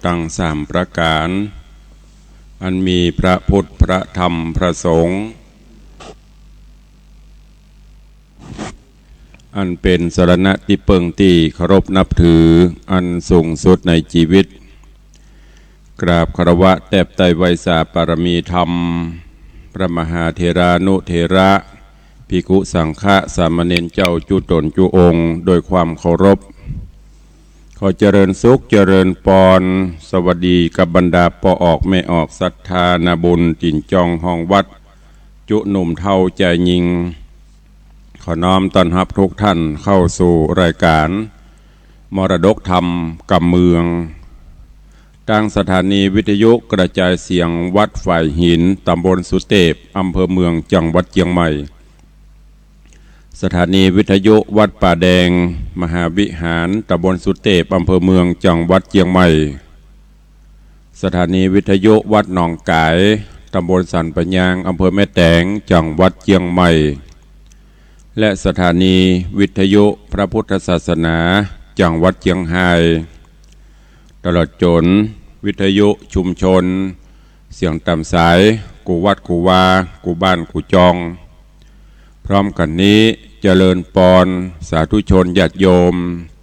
ทั้งสามประการอันมีพระพุทธพระธรรมพระสงฆ์อันเป็นสรณะที่เปิงที่เคารพนับถืออันสูงสุดในชีวิตกราบคารวะแทบไตรไวยสาปารมีธรรมพระมหาเถรานุเถระภิกขุสังฆะสามเณรเจ้าจุตนจุองค์โดยความเคารพขอเจริญสุขเจริญปอนสวัสดีกับบรรดาปอออกไม่ออกศรัทธานาบุญจินจองห้องวัดจุหนุ่มเท่าใจยิงขอน้อมต้อนรับทุกท่านเข้าสู่รายการมรดกธรรมกับเมืองทางสถานีวิทยุกระจายเสียงวัดฝ่ายหินตำบลสุเทพอำเภอเมืองจังหวัดเชียงใหม่สถานีวิทยุวัดป่าแดงมหาวิหารตำบลสุเทพอำเภอเมืองจังหวัดเชียงใหม่สถานีวิทยุวัดหนองกายตำบลสันปะยางอำเภอแม่แตงจังหวัดเชียงใหม่และสถานีวิทยุพระพุทธศาสนาจังหวัดเชียงรายตลอดจนวิทยุชุมชนเสียงตามสายกูวัดกูวากูบ้านกูจองพร้อมกันนี้เจริญปอนสาธุชนญาติโยม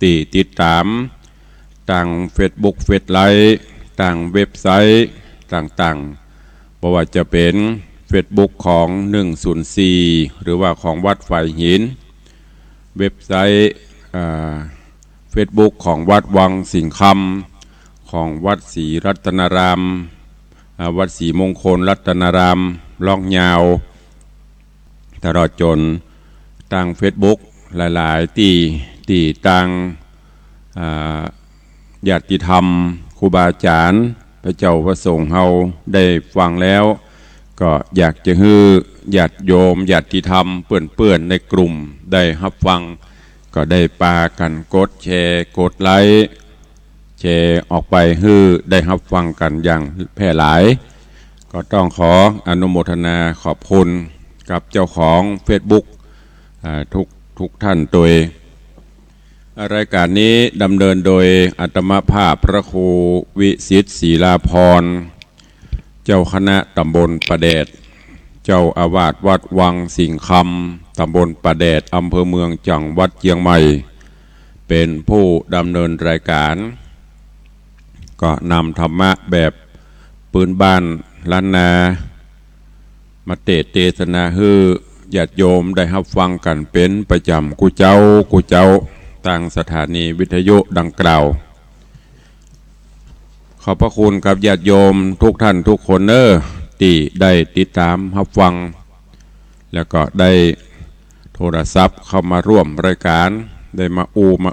ตีติดตามต่างเฟซบุ๊กเฟซไลท์ต่างเว็บไซต์ต่างๆเพราะว่าจะเป็นเฟซบุ๊กของ104หรือว่าของวัดฝ่ายหินเว็บไซต์เฟซบุ๊กของวัดวังสิงห์คำของวัดศรีรัตนารามวัดศรีมงคลรัตนารามล่องยาวตลอดจนทางเฟซบุ๊กหลายๆที่ต่างญาติธรรมครูบาอาจารย์พระเจ้าพระสงฆ์เฮาได้ฟังแล้วก็อยากจะให้ญาติโยมญาติธรรมเปื้อนๆในกลุ่มได้รับฟังก็ได้ปากันกดแชร์กดไลค์แชร์ออกไปให้ได้รับฟังกันอย่างแพร่หลายก็ต้องขออนุโมทนาขอบคุณกับเจ้าของ Facebook ทุกท่านโดยรายการนี้ดำเนินโดยอาตมาภาพพระครูวิสิทธิ์ศรีลาภรณ์เจ้าคณะตำบลประแดดเจ้าอาวาสวัดวังสิงห์คำตำบลประแดดอำเภอเมืองจังหวัดเชียงใหม่เป็นผู้ดำเนินรายการก็นำธรรมะแบบปืนบ้านล้านนามาเทศนาให้ญาติโยมได้รับฟังกันเป็นประจำกูเจ้าทางสถานีวิทยุดังกล่าวขอบพระคุณกับญาติโยมทุกท่านทุกคนที่ได้ติดตามรับฟังแล้วก็ได้โทรศัพท์เข้ามาร่วมรายการได้มามา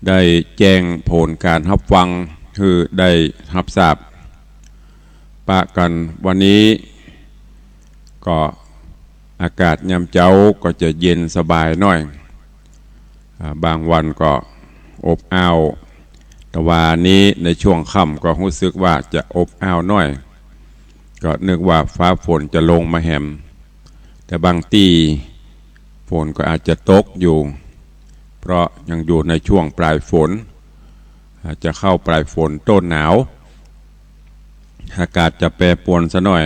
ได้แจ้งผลการรับฟังคือได้รับทราบปะกันวันนี้ก็อากาศยามเจ้าก็จะเย็นสบายหน่อยบางวันก็อบอ้าวแต่ว่านี้ในช่วงค่ำก็รู้สึกว่าจะอบอ้าวหน่อยก็นึกว่าฟ้าฝนจะลงมาแหมแต่บางที่ฝนก็อาจจะตกอยู่เพราะยังอยู่ในช่วงปลายฝนอาจจะเข้าปลายฝนต้นหนาวอากาศจะแปรปรวนซะหน่อย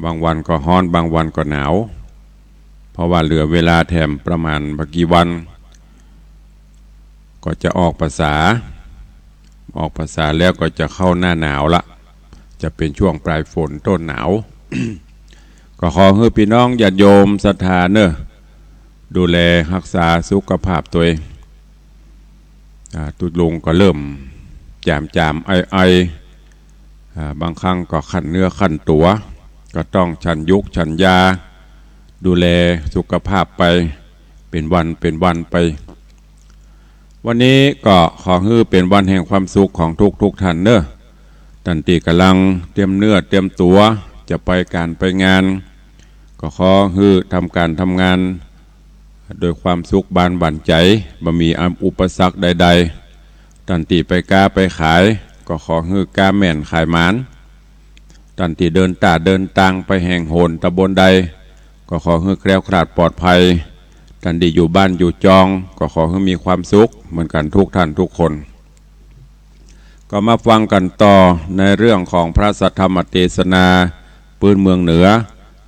บางวันก็ร้อนบางวันก็หนาวเพราะว่าเหลือเวลาแถมประมาณกี่วันก็จะออกภาษาแล้วก็จะเข้าหน้าหนาวละจะเป็นช่วงปลายฝนต้นหนาว ก็ขอให้พี่น้องญาติโยมศรัทธาดูแลรักษาสุขภาพตัวเองตุลุงก็เริ่มจามไอบางครั้งก็ขันเนื้อขันตัวก็ต้องฉันยุกฉันยาดูแลสุขภาพไปเป็นวันไปวันนี้ก็ขอให้เป็นวันแห่งความสุขของทุกท่านท่านที่กำลังเตรียมเนื้อเตรียมตัวจะไปการไปงานก็ขอให้ทำการทำงานโดยความสุขบานหวั่นใจบ่มีอุปสรรคใดๆท่านที่ไปค้าไปขายก็ขอให้ค้าแม่นขายหมานท่านที่เดินทางไปแห่งโหนตำบลใดก็ขอให้แคล้วคลาดปลอดภัยท่านที่อยู่บ้านอยู่จองก็ขอให้มีความสุขเหมือนกันทุกท่านทุกคน ก็มาฟังกันต่อในเรื่องของพระสัทธรรมเทศนาปืนเมืองเหนือ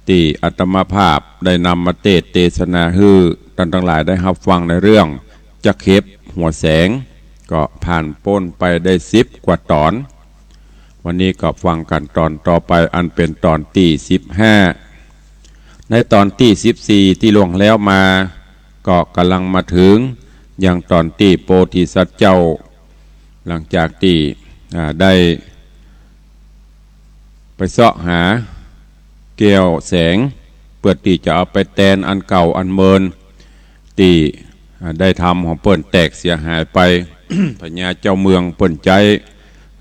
ที่อาตมาภาพได้นำมาเทศนาฮือท่านทั้งหลายได้รับฟังในเรื่องจักเข็บหัวแสงก็ผ่านพ้นไปได้10 กว่าตอนวันนี้ก็ฟังกันตอนต่อไปอันเป็นตอนที่15ในตอนที่14ที่ล่วงแล้วมาก็กำลังมาถึงอย่างตอนที่โพธิสัตว์เจ้าหลังจากที่ได้ไปเสาะหาแก้วแสงเพื่อที่จะเอาไปแทนอันเก่าอันเมินที่ได้ทำของเปิ้นแตกเสียหายไป พญาเจ้าเมืองเปิ้นใจ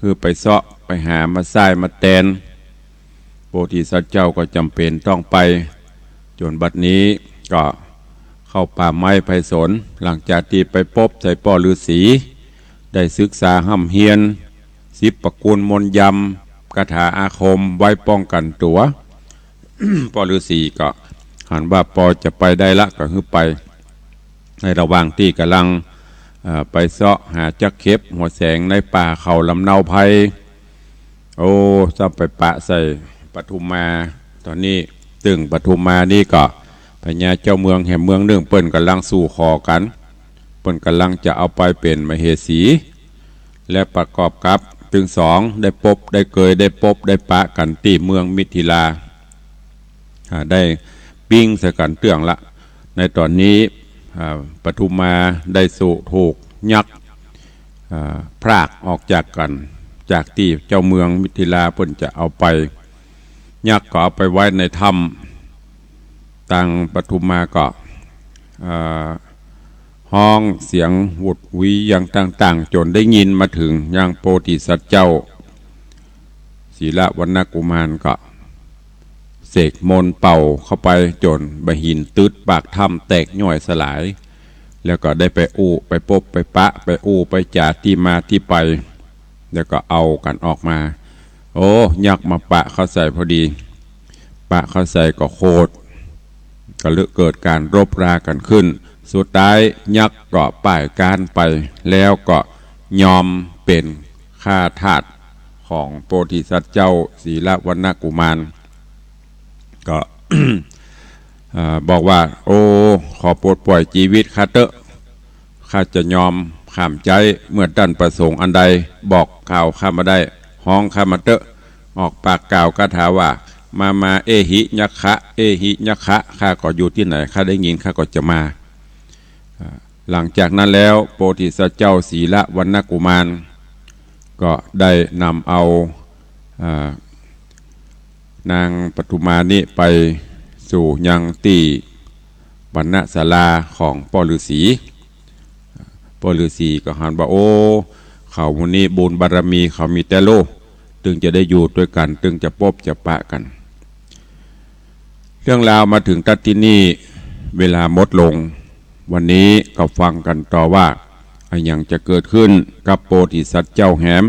คือไปเสาะไปหามาใส่มาแทนโพธิสัตว์เจ้าก็จำเป็นต้องไปจนบัดนี้ก็เข้าป่าไม้ไผ่สนหลังจากที่ไปพบใส่ป่อฤาษีได้ศึกษาห้ำเฮียน10 ประกูลมนต์ยำคาถาอาคมไว้ป้องกันตัว ป่อฤาษีก็หันว่าปอจะไปได้ละก็คือไปในระหว่างที่กำลังไปเสาะหาจักเข็บหัวแสงในป่าเขาลำเนาไพโอ้จะไปปะใส่ปทุมมาตอนนี้ตึงปทุมมานี่ก็พญาเจ้าเมืองแห่งเมืองหนึ่งเปิ้นกำลังสู่ขอกันเปิ้นกำลังจะเอาไปเป็นมเหสีและประกอบกับถึง2ได้พบได้เกยได้พบได้ปะกันที่เมืองมิถิลาได้ปิ้งใส่กันเตื้องละในตอนนี้ปทุมมาได้สู่ถูกยักษ์พรากออกจากกันจากที่เจ้าเมืองมิถิลาเพิ่นจะเอาไปยักษ์ก็เอาไปไว้ในถ้ำตังปทุมมาก็ห้องเสียงวุดวิอย่างต่างๆจนได้ยินมาถึงยังโพธิสัตว์เจ้าศีลวรรณกุมารก็เสกมนต์เป่าเข้าไปจนบหินตืดปากถ้ำแตกย่อยสลายแล้วก็ได้ไปไปพบไปปะไปไปจ่าที่มาที่ไปแล้วก็เอากันออกมาโอ้ยักษ์มาปะเข้าใส่พอดีปะเข้าใส่ก็โคตรก็เกิดการรบรากันขึ้นสุดท้ายยักษ์ก็ป่ายการไปแล้วก็ยอมเป็นข้าทาสของโพธิสัตว์เจ้าศีลวรรณกุมารก็ บอกว่าโอ้ขอปลดปล่อยชีวิตข้าเถอะข้าจะยอมข้ามใจเมื่อท่านประสงค์อันใดบอกข่าวข้ามาได้ห้องข้ามาเถอะออกปากกล่าวคาถาว่ามาเอหิยักขะเอหิยักขะข้าก็อยู่ที่ไหนข้าได้ยินข้าก็จะมาหลังจากนั้นแล้วโพธิสัตว์เจ้าศีลวรรณกุมารก็ได้นำเอานางปทุมานี้ไปสู่ยังตีวรรณศาลาของป่อฤาษีป่อฤาษีก็หันว่าโอ้เขาวันนี้บุญบารมีเขามีแต่โลจึงจะได้อยู่ด้วยกันจึงจะพบจะปะกันเรื่องราวมาถึงตัดที่นี่เวลาหมดลงวันนี้ก็ฟังกันต่อว่าอย่างจะเกิดขึ้นกับโพธิสัตว์เจ้าแหม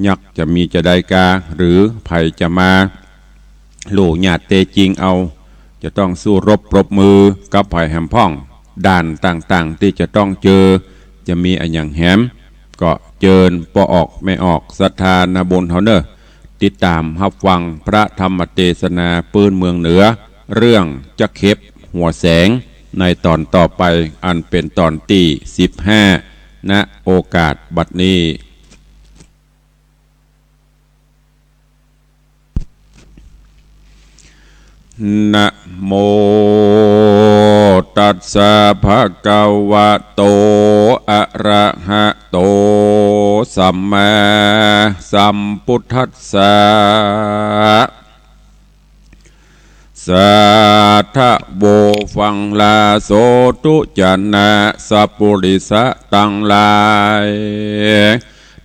ยักษ์จะมีจะได้กาหรือภัยจะมาโลหญาติเตจริงเอาจะต้องสู้รบปรบมือกับภัยแหมพ่องด่านต่างๆที่จะต้องเจอจะมีอย่างแหมก็เจิญปอออกไม่ออกศรัทธานาบุญเฮาเนอติดตามรับฟังพระธรรมเทศนาปืนเมืองเหนือเรื่องจักเข็บหัวแสงในตอนต่อไปอันเป็นตอนที่15ณโอกาสบัดนี้นะโมตัสสะภะคะวะโตอะระหะโตสัมมาสัมพุทธัสสะสัทธะโวฟังลาโสตุจนะสัพพุริสะตังหลาย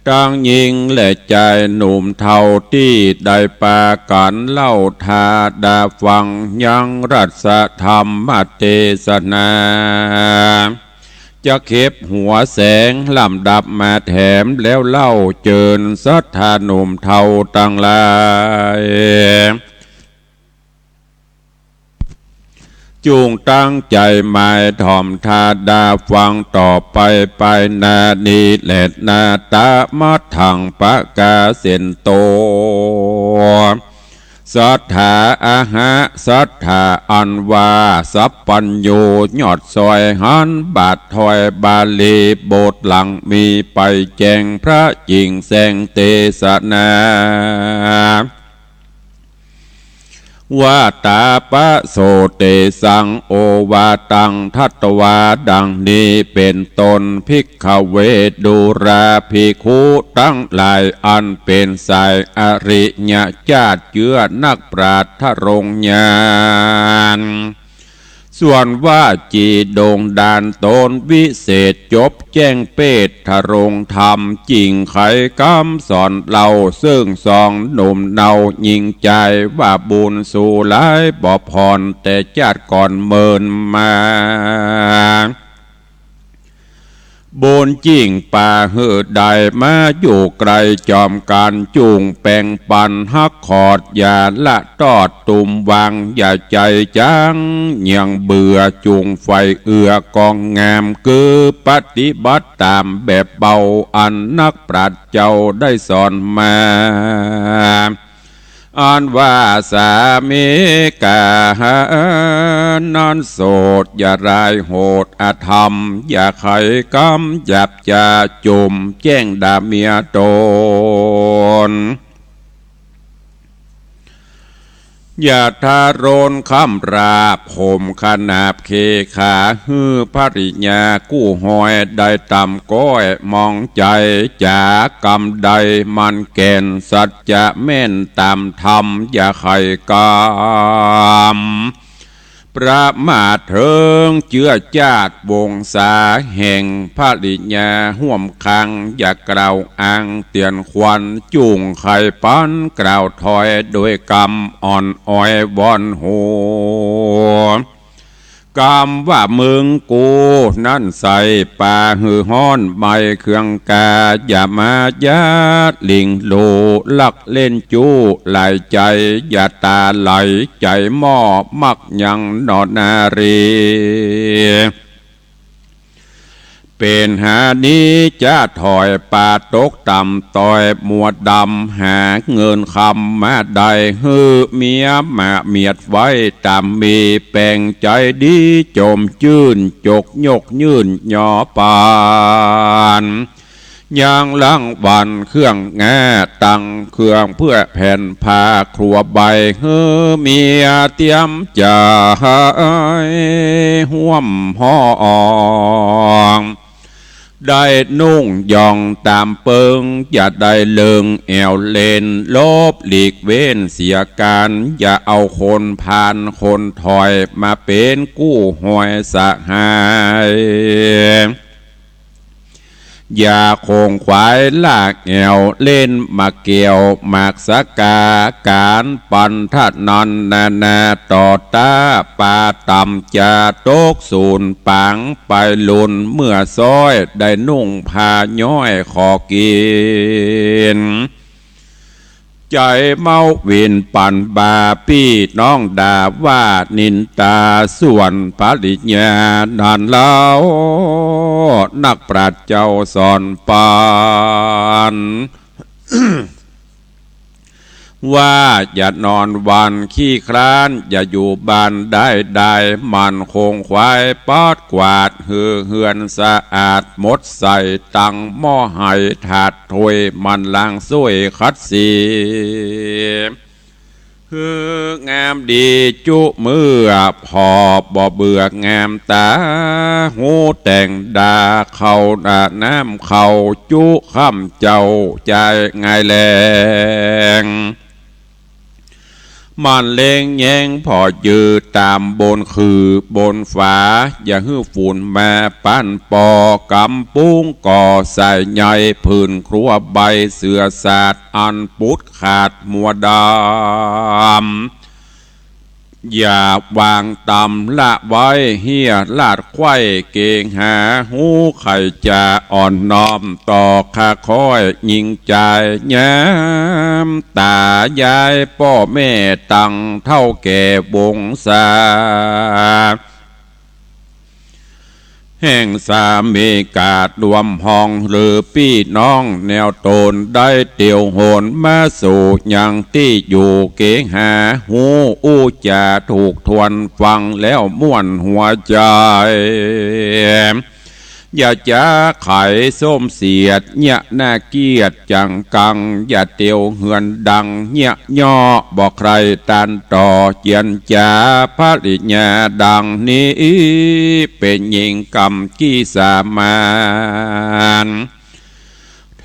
ทั้งหญิงและชายหนุ่มเท่าที่ได้ปากันเล่าทาดาฟังยังรัสธรรมเทศนาจะเข็บหัวแสงลำดับมาแถมแล้วเล่าเจิญสัทธาหนุ่มเท่าตั้งหลาย จูงตั้งใจหมายถ่อมทาดาฟังต่อไปไปนานีแลดนาตามัดถังปะกาเสนโตสัทธาอาหะสัทธาอันวาสัพปัญโยยอดซอยหันบาทถอยบาลีโบทหลังมีไปแจงพระจิงแสงเตสนาว่าตาปะโสเตสังโอวาตังทัตวาดังนี้เป็นตนภิกขเวดูราภิกขุตั้งหลายอันเป็นสายอริยญาติเชื้อนักปราชญ์ทรงญาณส่วนว่าจีโด่งดานตนวิเศษจบแจ้งเปตทรงธรรมจริงไขคำสอนเราซึ่งสองหนุ่มเนายิงใจว่าบุญสู่หลายบ่พรแต่ชาติก่อนเมินมาบุญจริงป่าหืดใดมาอยู่ไกลจอมการจูงแป่งปันฮักขอดอย่าละตอดตุ่มวางอย่าใจจังยังเบื่อจูงไฟเอือกองงามคือปฏิบัติตามแบบเบาอันนักปราชญ์เจ้าได้สอนมาอันว่าสามีกานอนโสดอย่ารายโหดอธรรมอย่าไขกำหยับจะจุมแจ้งด่าเมียตนอย่าทาโรนคำราบห่มขนาบเคขาฮือภริญากู้หอยได้ต่ำก้อยมองใจจากกรรมใดมันแก่นสัจจะแม่นตามธรรมอย่าไขกรรมประมาทเถิงเจือจาดวงศาแห่งภริญาห่วมคังอย่ากล่าวอ้างเตียนควันจุงไข่ปันกล่าวถอยโดยกรรมอ่อนอ้อยวอนหัวกรรมว่ามึงกูนั่นใส่ป่าหือห้อนไม่เครื่องกาอย่ามาญาติลิงโลลักเล่นจู้ไหลใจอย่าตาไหลใจหม้อมักยังนอนารีเป็นหานี้จะถอยป่าตกต่ำต่อยหมวดดำหาเงินคำมาได้ฮือเมียมาเมียดไว้ตามมีแปลงใจดีจมจื่นจกยกยื่นหย่อปานยางลังวันเครื่องแง่ตังเครื่องเพื่อแผ่นผ้าครัวใบเฮือเมียเตรียมจะห่วมห่อได้นุ่งยองตามเปิงอย่าได้เลิงแอวเลนลบหลีกเว้นเสียการอย่าเอาคนผ่านคนถอยมาเป็นกู้หอยสหายอย่าคงควายลากแอวเล่นมาเกี่ยวหมากสกาการปันทัดนันนาต่อตาปาต่ำจะตกสูนปังไปลุนเมื่อซ้อยได้นุ่งผ้าย้อยขอกินใจเมาวินปันบาพี่น้องด่าว่านินตาส่วนภริญานันเล่านักปราชญ์เจ้าสอนปานว่าอย่านอนวันขี้คร้านอย่าอยู่บ้านได้มันคงควายปอดกวาดเฮือนสะอาดหมดใส่ตังหม้อไหถาดถ้วยมันล้างซ้วยคัดสีคืองามดีจุมือพอบ่เบื่องามตาหูแต่งดาเขาน้ำเขาจุข้ำเจ้าใจง่ายแรงมันเลงแยงพอยืดตามบนคือบนฝาอย่าหื้อฝุ่นมาปั้นปอกำปุ้งก่อใส่ใหญ่พื้นครัวใบเสือสาดอันปุดขาดมัวดำ อย่าวางตำละไว้เฮียลาดไข่เก่งหาหูไข่จะอ่อนน้อมต่อข้าคอยยิงใจย้ำตายายพ่อแม่ตั้งเท่าแก่วงศาแห่งสามีกาดรวมห้องหรือพี่น้องแนวตนได้เตียวโหนมาสู่อย่างที่อยู่เกงหาหูอู้จะถูกทวนฟังแล้วม่วนหัวใจอย่าจะไข่ส้มเสียดเนี่ยน่าเกียดจังกังอย่าเตียวเหือนดังเนี่ยย่อบอกใครตันต่อเจียนจ่าพระลิญาดังนี้เป็นหญิงกรรมกี้สามาน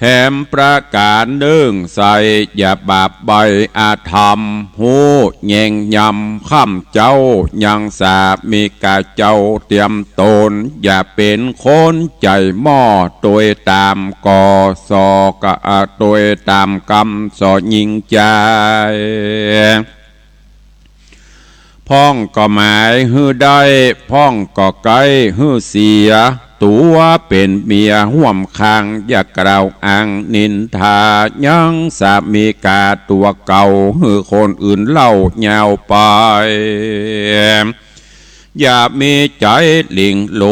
แถมประการหนึ่งใส่อย่าบาปใบอาธรรมหูแยงยำข้ามเจ้ายังสามีกาเจ้าเตรียมตนอย่าเป็นคนใจหม้อตัวตามก่อสอกะตัวตามกรรมสอยิงใจพ้องก็หมายฮือได้พ้องก็ไกลฮือเสียตัวเป็นเมียห่วมคางอย่ากล่าวอ้างนินทายังสามีกาตัวเก่าฮือคนอื่นเล่ายาวไปอย่ามีใจหลิงโล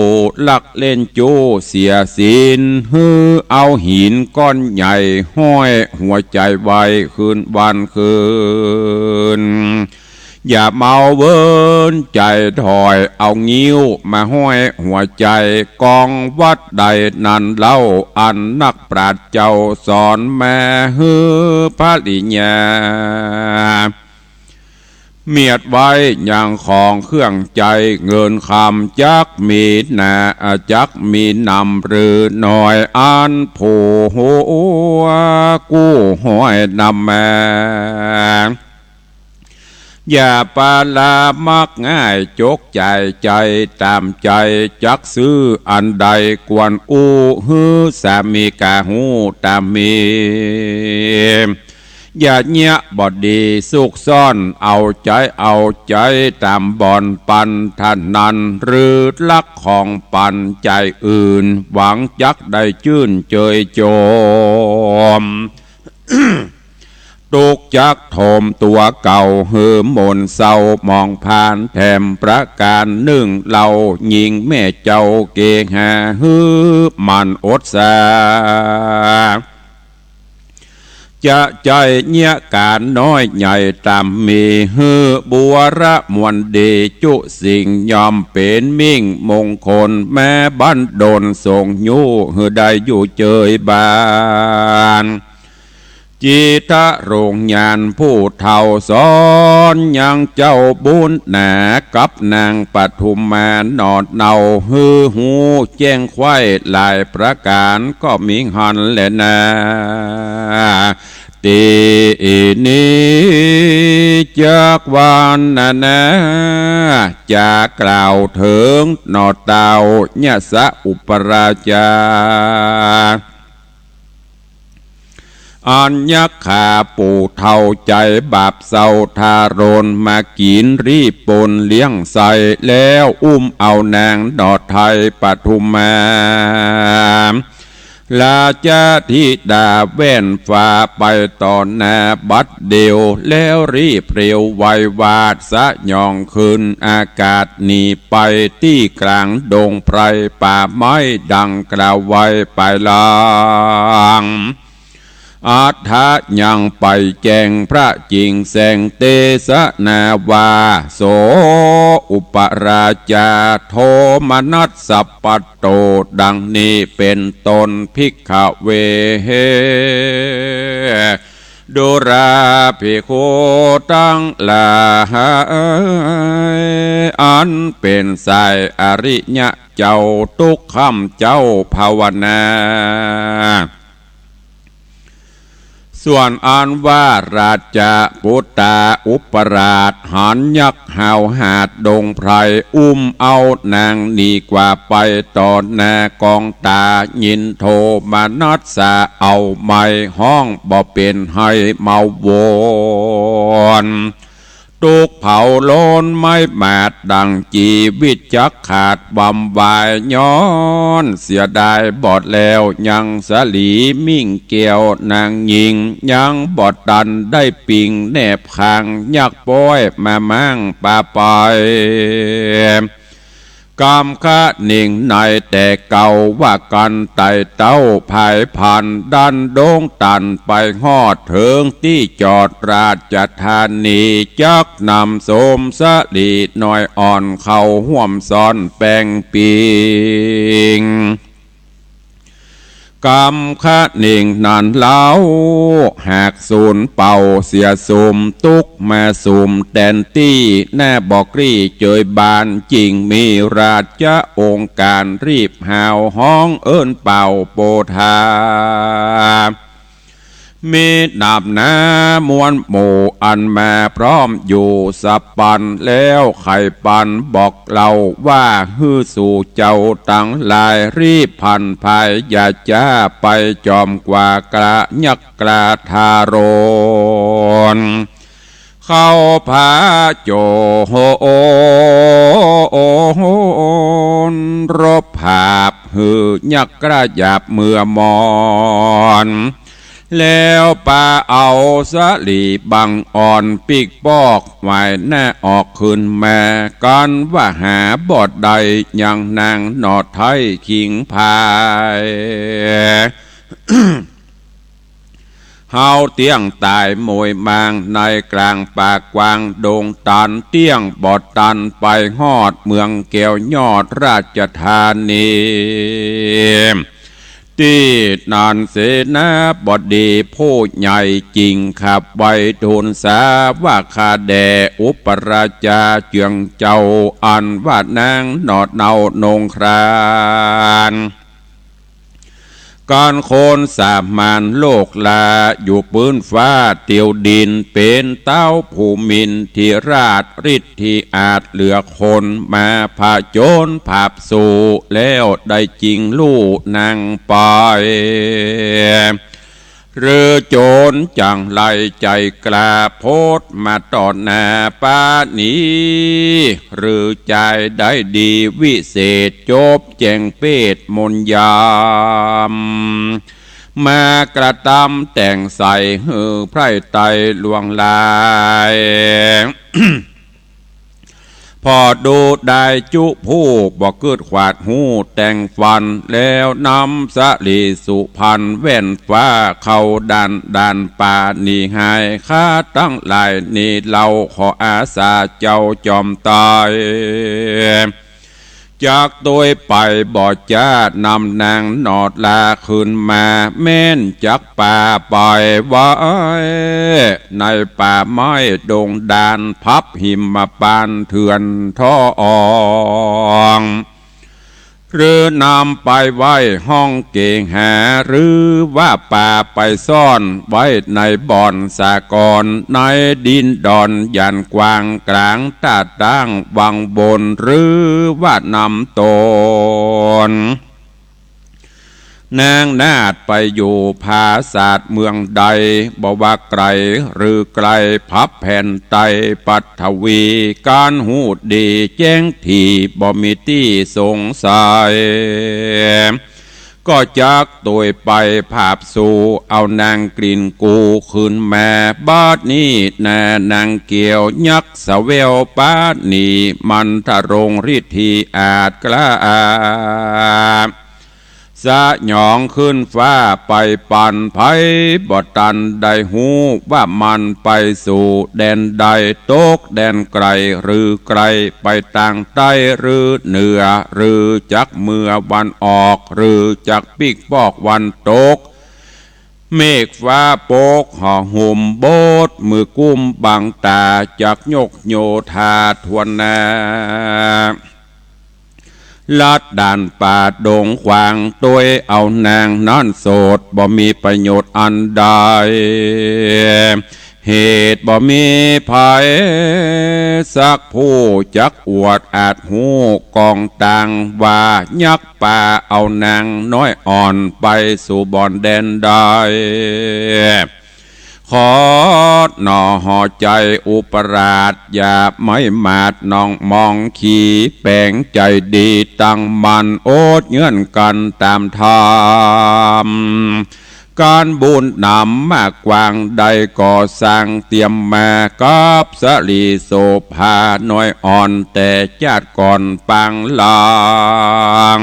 ลักเล่นจูเสียสินฮือเอาหินก้อนใหญ่ห้อยหัวใจไว้คืนวันคืนอย่าเมาเวินใจถอยเอางิ้วมาห้อยหัวใจกองวัดใดนั่นเล่าอันนักปราชญ์เจ้าสอนแม่ฮือพระลิญาเมียดไว้อย่างของเครื่องใจเงินคำจักมีนาจักมีนำหรือหน่อยอันผู้หัวกู้ห้อยนำแม่อย่าปาลามักง่ายจกใจตามใจจักซื้ออันใดกวนอู้ฮือสามีกาหูตามมีอย่าเงียบอดดีสุกซ่อนเอาใจตามบ่อนปันท่านนั้นหรือลักของปันใจอื่นหวังจักได้ชื่นเจยโจม ตุกจักโถมตัวเก่าหืมมนเศร้ามองผ่านแถมประการหนึ่งเหล่ายิงแม่เจ้าเกงหาฮือมันอดสาจะใจเนียการน้อยใหญ่ตามมีฮือบัวระมวลดีจุสิ่งยอมเป็นมิ่งมงคลแม่บันโดนส่งยูฮือได้อยู่เจยบานจิตะโรงยานผู้เท่าสอนยังเจ้าบุญหนากับนางปฐุมมานอดเนาฮือหูแจ้งไข่หลายประการก็มีหันแหละนาตีนี้จากวันนาจะกล่าวถึงนอดเต่าเนี่ยสะอุปราชาอัญญขาปู่เท่าใจบาปเศร้าทารนมากินรีปนเลี้ยงใส่แล้วอุ้มเอานางดอดไทยปฐุมมาลาจาธิดาแว่นฟ้าไปต่อหน้าบัดเดียวแล้วรีบเร็วไววาดสะยองคืนอากาศหนีไปที่กลางดงไพรป่าไม้ดังกล่าวไว้ไปลางอาทะยังไปแจงพระจริงแสงเตสนาวาโสอุปราชาโทมนัสสัพปโตดังนี้เป็นตนภิกขเวดุราภิกขุตั้งหลายอันเป็นสายอริยะเจ้าทุกคำเจ้าภาวนาส่วนอันว่าราชปุตตาอุปราชหันยักษ์หาวหาดดงไพรอุ้มเอานางดีกว่าไปต่อหน้ากองตายินโทมานัดสาเอาไม้ห้องบ่เป็นให้เมาวนต ตุกเผาโลนไม่แมดดังจีวิตจักขาดบำวายย้อนเสียดายบอดแล้วยังสลีมิ่งเกี่ยวนางยิงยังบอดดันได้ปิงแนบคางยักป้อยมามั่งป่าไปกามคะหนิ่งในแต่เก่าว่ากันไต่เต้าภายผ่านดันโด่งตันไปฮอดเถิงที่จอดราชธานีจักนำโสมสลีน้อยอ่อนเข้าห่วมซ้อนแปงปิงกำคะหนิ่งนานเล้าหากสูนเป่าเสียสุมตุกมาสุมแดนตี้แน่บอกรีเจยบานจริงมีราชองค์การรีบหาวห้องเอิ้นเป่าโปธามีดาบหน้ามวลหมู่อันแม่พร้อมอยู่สับปันแล้วไข่ปันบอกเราว่าฮื้อสู่เจ้าตั้งลายรีบพันภายอย่าจ้าไปจอมกว่ากระยักกระทารนเข้าพาโจโหรบภาพหือยักกระหยาบเมื่อมอนแล้วป่าเอาสลีบังอ่อนปีกปอกไว้แน่ออกขึ้นแม่กันว่าหาบอดใดยังนางนอดไทยขิงพายเฮาเตียงตายมวยมางในกลางป่ากวางดงตันเตียงบอดตันไปฮอดเมืองแก้วยอดราชธานีที่นานเสนาบดีผู้ใหญ่จริงขับไว้ทูลสาว่าข้าแด่อุปราชาเจืองเจ้าอันว่านางนอดเนานงครานการโคนสามานโลกลาอยู่ปืนฟ้าเตียวดินเป็นเต้าผู้มินที่ราชฤทธิ์ที่อาจเหลือคนมาผาโจรผาบสู่แล้วได้จริงลู่นางปอยหรือโจรจังไรใจกล้าโพดมาตอนหน้าป้านี้หรือใจได้ดีวิเศษจบแจงเป็ดมนยามมากระทำแต่งใส่หือไพร่ไตลวงลายพอดูได้จุผู้บอกเกิดขวาดหูแต่งฟันแล้วนำสลีสุพันแว่นฟ้าเข้าดันป่านี่หายข้าตั้งหลายนี่เราขออาสาเจ้าจอมตายจากโดยไปบ่จ้านำนางนอดลาขึ้นมาแม่นจากป่าปล่อยไว้ในป่าไม้ดงดานพับหิมมาปานเถื่อนท่ออองหรือนำไปไว้ห้องเก่งหาหรือว่าป่าไปซ่อนไว้ในบ่อนสากรในดินดอนยันกวางกลางตาตั้งวังบนหรือว่านำตนนางนาดไปอยู่ภาศาสเมืองใดบ่ว่าไกลหรือไกลพับแผ่นไตปัทวีการหูดีแจ้งทีบ่มีที่สงสัยก็จักตัวไปภาพสู่เอานางกลิ่นกูขึ้นแม่บาดนี้แน่นางเกี่ยวยักษ์สเวลปาดนี้มันทะรงฤทธิอาจกล้าสะหยองขึ้นฟ้าไปปั่นไผบ่ตันได้หูว่ามันไปสู่แดนใดตกแดนไกลหรือไกลไปต่างใต้หรือเหนือหรือจักเมื่อวันออกหรือจักปีกปอกวันตกเมฆฟ้าโปกห่อห่มโบดมือกุ้มบังตาจักยกโยธาทวนนาลัดด่านป่าดงขวางตัวเอานางนั่นโสดบ่มีประโยชน์อันใดเหตุบ่มีภัยสักผู้จักอวดอาจหูกองต่างว่ายักป่าเอานางน้อยอ่อนไปสู่บ่อนแดนใด ขอหน่อห่อใจอุปราชอย่าไม่มาดน้องมองขี่แปลงใจดีตั้งมันโอดเงื่อนกันตามธรรมการบุญนำมากกวางใดก่อสร้างเตรียมมากับสลีโสภาน้อยอ่อนแต่จาดก่อนปังลาง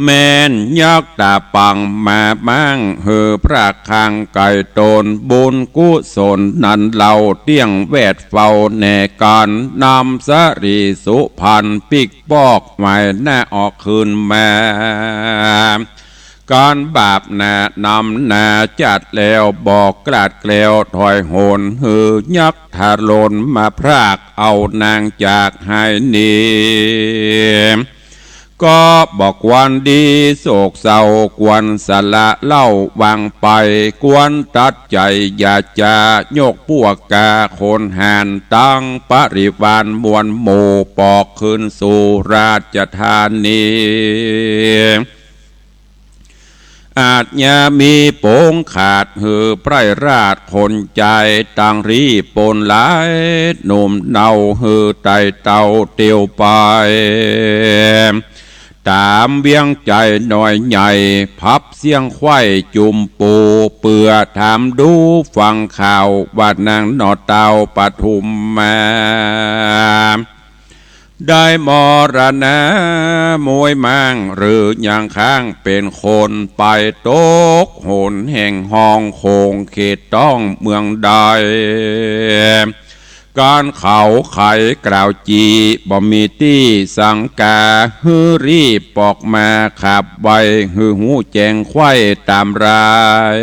แม่นยักตาปังมามั่งเหือพระคังไก่โตนบุญกุศลนันเหล่าเตี้ยงแวดเฝ้าแน่การนำสรีสุพันปิกปอกใหม่แน่ออกคืนมาการบาปหนานำนาจัดแล้วบอกกลาดแกล้วถอยโหนหือยักษ์ทาลนมาพรากเอานางจากหายนีก็บอกวันดีโศกเศร้ากวนสละเล่าวางไปกวนตัดใจอย่าจะโยกพวกกาคนหานตั้งปริวานมวลหมู่ปอกขึ้นสู่ราชธานีอาจยามีโป่งขาดหือไพร่ราดคนใจต่างรีปนหลายหนุ่มเนาหือไตเต่าเตียวไปตามเวียงใจหน่อยใหญ่พับเสียงไข่จุ่มปูเปื่อถามดูฟังข่าวว่านางนอเตาปทุมมาได้มรณะมวยมังหรืออย่างข้างเป็นคนไปตกโหนแห่งห้องโคงเขตต้องเมืองใดการเขาไขกล่าวจีบ่มีตี้สังกาฮือรีบปอกมาขับใบฮือหูแจงไข่ตามราย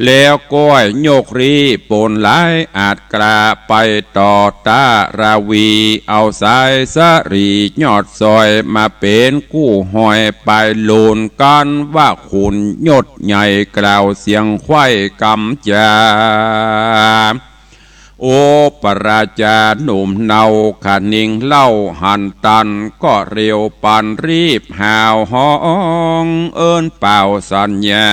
แล้วก้อยโยกรีปนหลายอาจกราไปต่อตาราวีเอาสายสรียอดซอยมาเป็นกู้หอยไปลูนกันว่าขุนยศใหญ่กล่าวเสียงไข่กำจาโอปราชาหนุ่มเนาขานิงเล่าหันตันก็เร็วปันรีบหาวห้องเอิ้นเป่าสัญญา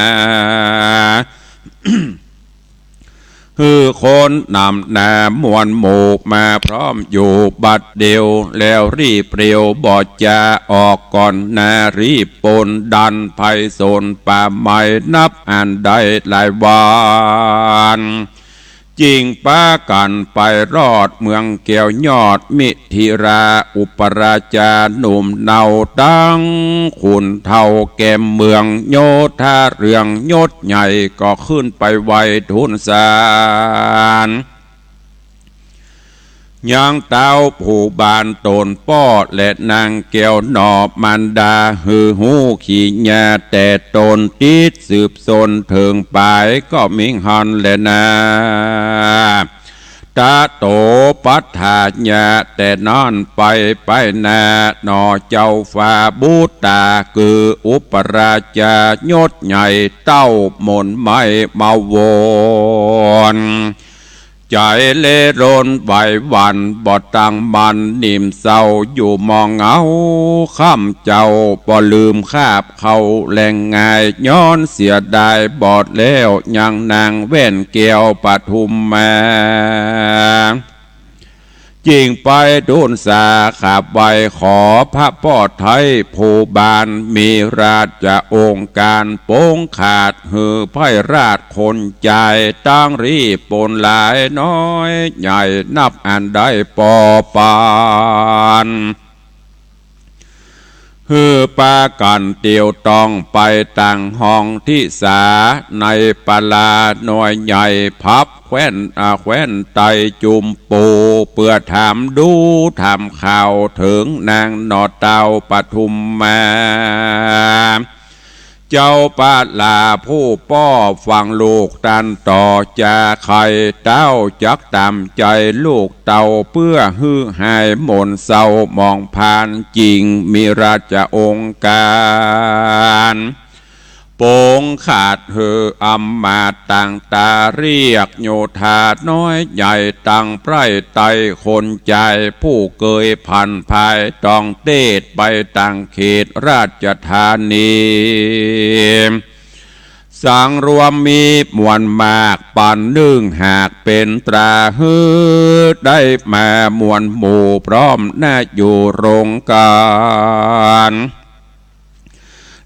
คือคนนำนามวลหมู่มาพร้อมอยู่บัดเดียวแล้วรีบเร็วบอดจะออกก่อนนารีบปนดันไพโซนป่าไม้นับอ่านได้หลายวันจริงป้ากันไปรอดเมืองแก้วยอดมิถิราอุปราชาหนุ่มเนาตั้งขุนเท่าแก้มเมืองโยธาเรืองยศใหญ่ก็ขึ้นไปไวทุนสารยังเต้าผู้บานตนป้อและนางแก้วหนอบมันดาหือหูขี่ญาแต่ตนติดสืบสนถึงไปก็มิงหันและนาตาโตปัฏฐาญาแต่นอนไปนาหนอเจ้าฟ้าบูตาคืออุปราชายศใหญ่เต้ามนไม่มาวนใจเล่ร่อนไหวหวันบ่ตั้งมันนิ่มเศร้าอยู่มองเงาข้ามเจ้าบ่ลืมคาบเขาแหล่งง่ายย้อนเสียดายบอดแล้วยังนางแว่นเกี่ยวปทุมมาจิงไปดุนสาขาบใบขอพระปอดไทยผู้บานมีราชองค์การโป้งขาดหือไพราชคนใจตั้งรีปนหลายน้อยใหญ่นับอันได้ปอปานฮือปากันเตียวต้องไปต่างห้องที่สาในปลาหน่อยใหญ่พับแคว้นไตจุมปูเพื่อถามดูถามข่าวถึงนางนอเตาปทุมมาเจ้าปาลาผู้ป้อฟังลูกตันต่อจะไข่เต้าจักตามใจลูกเต่าเพื่อฮือหายหม่นเศร้ามองผ่านจริงมีราชองค์การโป่งขาดเหืออำมาตต่างตาเรียกโยธาน้อยใหญ่ตั้งไพร่ไตคนใจผู้เกยพันภายต้องเตดไปต่างเขตราชธานี สังรวมมีมวลมากปันนึ่งหากเป็นตราฮือได้มามวลหมู่พร้อมน่าอยู่โรงการ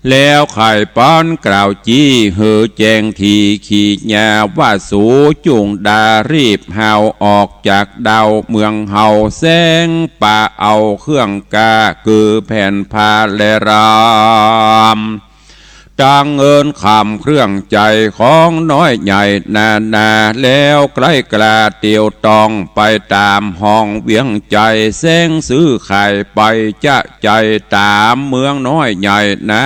แล้วไข่ป้อนกล่าวจี้เหือแจงทีขี่ยาว่าสูจุงดารีบเฮาออกจากดาวเมืองเฮาแสงป่าเอาเครื่องกาคือแผ่นพาและรามจังเอินคำเครื่องใจของน้อยใหญ่นาแล้วใกล้กล้าเตียวตองไปตามห้องเวียงใจแสงซื้อไข่ไปจะใจตามเมืองน้อยใหญ่นา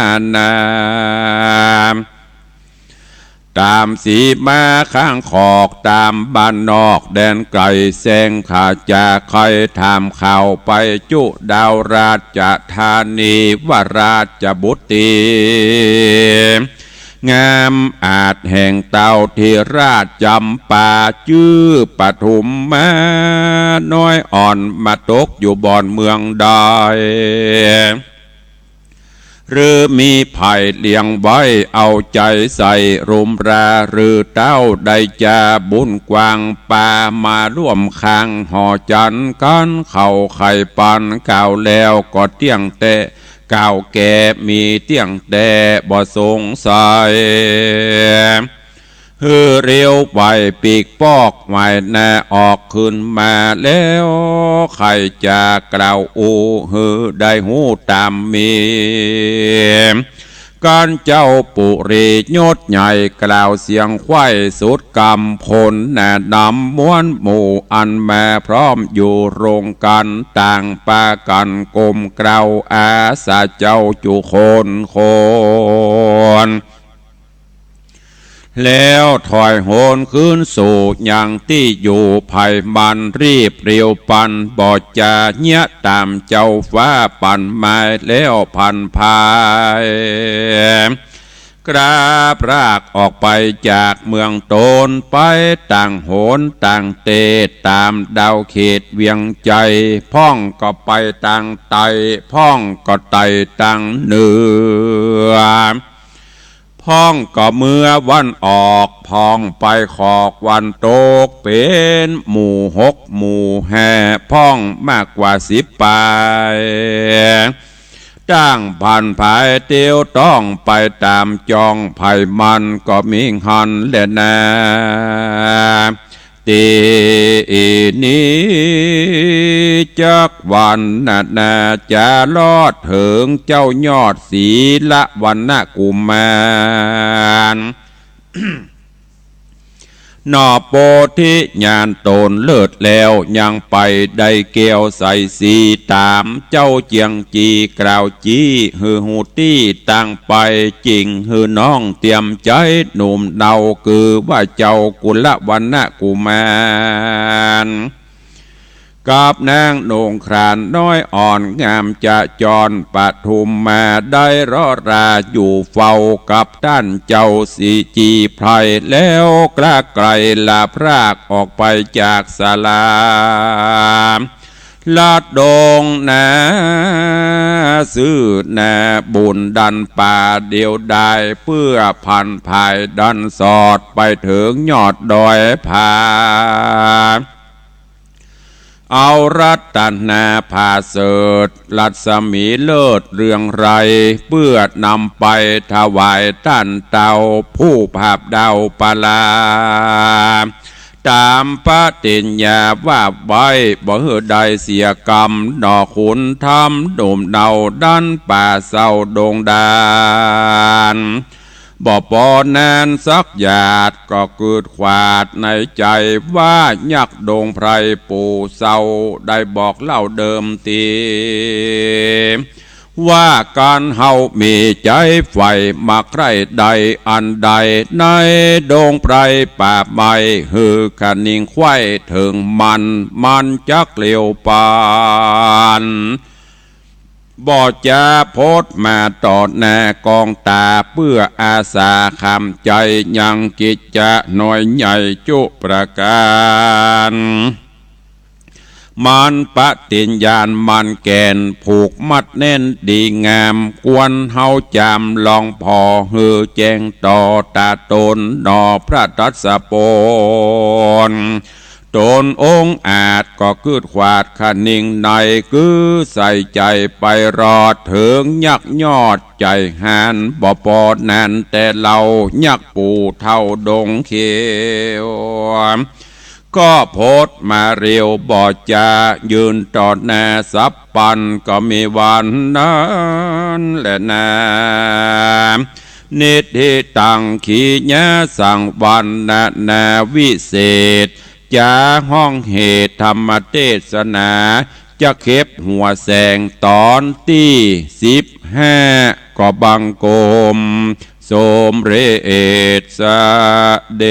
ตามสีมาข้างขอกตามบ้านนอกแดนไกลแสงขาจากใครถามข่าวไปจุดาวราชธานีวราชบุตรีงามอาจแห่งเต่าที่ราชจำป่าชื่อปฐุมมาน้อยอ่อนมาตกอยู่บ่อนเมืองใดหรือมีไผ่เลี้ยงไว้เอาใจใส่รุมราหรือเต้าได้จะบุญกวางป่ามาร่วมข้างห่อจันกันเข่าไข่ปันก่าวแล้วก็เตี้ยงแต่ก่าวแก่มีเตี้ยงแต่บ่สงสัยฮือเรียวไปปีกปอกไว้แน่ออกขึ้นมาแล้วใครจะกล่าวอูฮือได้หูตามมีการเจ้าปุรียศใหญ่กล่าวเสียงควายสุดกำพลแน่นำม้วนหมู่อันแม่พร้อมอยู่โรงกันต่างปากันกลมกล่าวอาสาเจ้าจุคนแล้วถอยโหนขึ้นสู่อย่างที่อยู่ไผ่มันรีบเรียวปันบอดจาเนี้ยตามเจ้าฟ้าปันไม้แล้วพันพายกราบรากออกไปจากเมืองโตนไปต่างโหนต่างเตตามดาวเขตเวียงใจพ่องก็ไปต่างไตพ่องก็ไตต่างเหนือพ้องก็เมื่อวันออกพ้องไปขอกวันโตกเป็นหมู่หกหมู่แห่พ้องมากกว่า10 ปายจ้างผ่านภายเตียวต้องไปตามจองไผ่มันก็มีหันและนาตีนี้จักวันนาจะลอดถึงเจ้ายอดศีละวันนะกุมารนอโปธิญาณตนเลิศแล้วยังไปได้เกี่ยวใส่สีตามเจ้าเจียงจีกล่าวจีฮือหูตี้ตั้งไปจริงฮือน้องเตรียมใจหนุ่มเนาคือว่าเจ้ากุลวันนะกุมารกับนางโหน่งครานน้อยอ่อนงามจะจรปฐุมมาได้รอราอยู่เฝ้ากับท่านเจ้าสีจีไพรแล้วกล้าไกลลาพรากออกไปจากศาลาลาดดงนาซื้อนาบุญดันป่าเดียวได้เพื่อพันภายดันสอดไปถึงยอดดอยผาเอารัตนาภาเสดรัศมีเลิศเรืองไรเพื่อนำไปถวายท่านเต่าผู้ภาพดาวปลาตามปฏิญญาว่าไว้บ่เหือใดเสียกรรมดอกขุนทำโดมเดาดันป่าเศร้าดงดานบ่ปอนานสักหยาดก็เกิดขวาดในใจว่ายักดงไพรปู่เศร้าได้บอกเล่าเดิมทีว่าการเฮามีใจไฟมาใครใดอันใดในดงไพรป่าไม้ฮือขันนิงควายถึงมันจักเลียวปานบ่จะโพดมาต่อหน้ากองตาเพื่ออาสาคำใจยังกิจจะหน่อยใหญ่จุประการ มันปะติญญาณมันแกนผูกมัดแน่นดีงามกวนเฮาจามลองพอฮือแจ้งต่อตาตนนอพระทัศปนตนองค์อาจก็คืดขวาดขนิ่งในคือใส่ใจไปรอดถึงยักยอดใจหานบ่ปอดนานแต่เรายักปู่เท่าดงเขียวก็โพดมาเรียวบอดจะยืนตอดแน่สับปันก็มีวันนั้นแหละนานิธิตังขีญะสังวันนาวิเศษจาห้องเหตุธรรมเทศนาจะเข็บหัวแสงตอนที่15ก็บังโกมสมเรศสเด